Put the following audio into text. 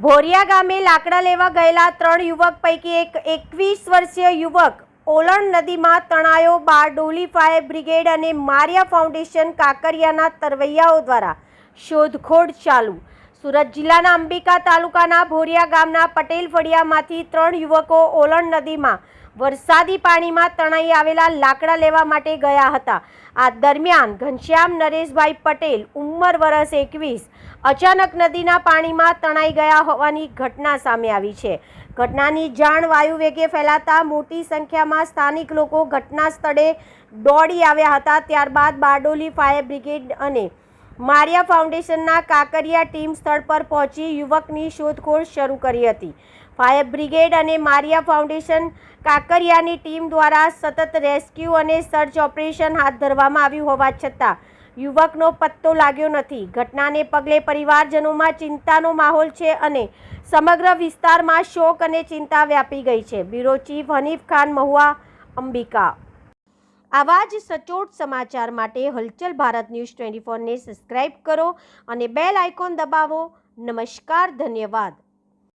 ભોરિયા ગામે લાકડા લેવા ગયેલા 3 યુવક પૈકી એક 21 વર્ષીય યુવક ઓલણ નદીમાં તણાયો. બારડોલી ફાયર બ્રિગેડ અને મારિયા ફાઉન્ડેશન કાંકરિયાના તરવૈયાઓ દ્વારા શોધખોળ ચાલુ. સુરત જિલ્લાના અંબિકા તાલુકાના ભોરિયા ગામના પટેલ ફળિયામાંથી 3 યુવકો ઓલણ નદીમાં વરસાદી પાણીમાં તણાઈ આવેલા લાકડા લેવા માટે ગયા હતા. આ દરમિયાન ઘનશ્યામ નરેશભાઈ પટેલ ઉંમર વર્ષ 21 અચાનક નદીના પાણીમાં તણાઈ ગયા હોવાની ઘટના સામે આવી છે. ઘટનાની જાણ વાયુ વેગે ફેલાતા મોટી સંખ્યામાં સ્થાનિક લોકો ઘટના સ્થળે દોડી આવ્યા હતા. ત્યારબાદ બારડોલી ફાયર બ્રિગેડ અને મારિયા ફાઉન્ડેશનના કાંકરિયા ટીમ સ્થળ પર પહોંચી યુવકની શોધખોળ શરૂ કરી હતી. ફાયર બ્રિગેડ અને મારિયા ફાઉન્ડેશન કાંકરિયાની ટીમ દ્વારા સતત રેસ્ક્યુ અને સર્ચ ઓપરેશન હાથ ધરવામાં આવ્યું હોવા છતાં યુવકનો પત્તો લાગ્યો નથી. ઘટનાને પગલે પરિવારજનોમાં ચિંતાનો માહોલ છે અને સમગ્ર વિસ્તારમાં શોક અને ચિંતા વ્યાપી ગઈ છે. Bureau chief Hanif Khan Mahuva, Ambika. આવા જ સચોટ સમાચાર માટે હલચલ ભારત ન્યૂઝ 24 ને સબસ્ક્રાઇબ કરો અને બેલ આઇકોન દબાવો. નમસ્કાર, ધન્યવાદ.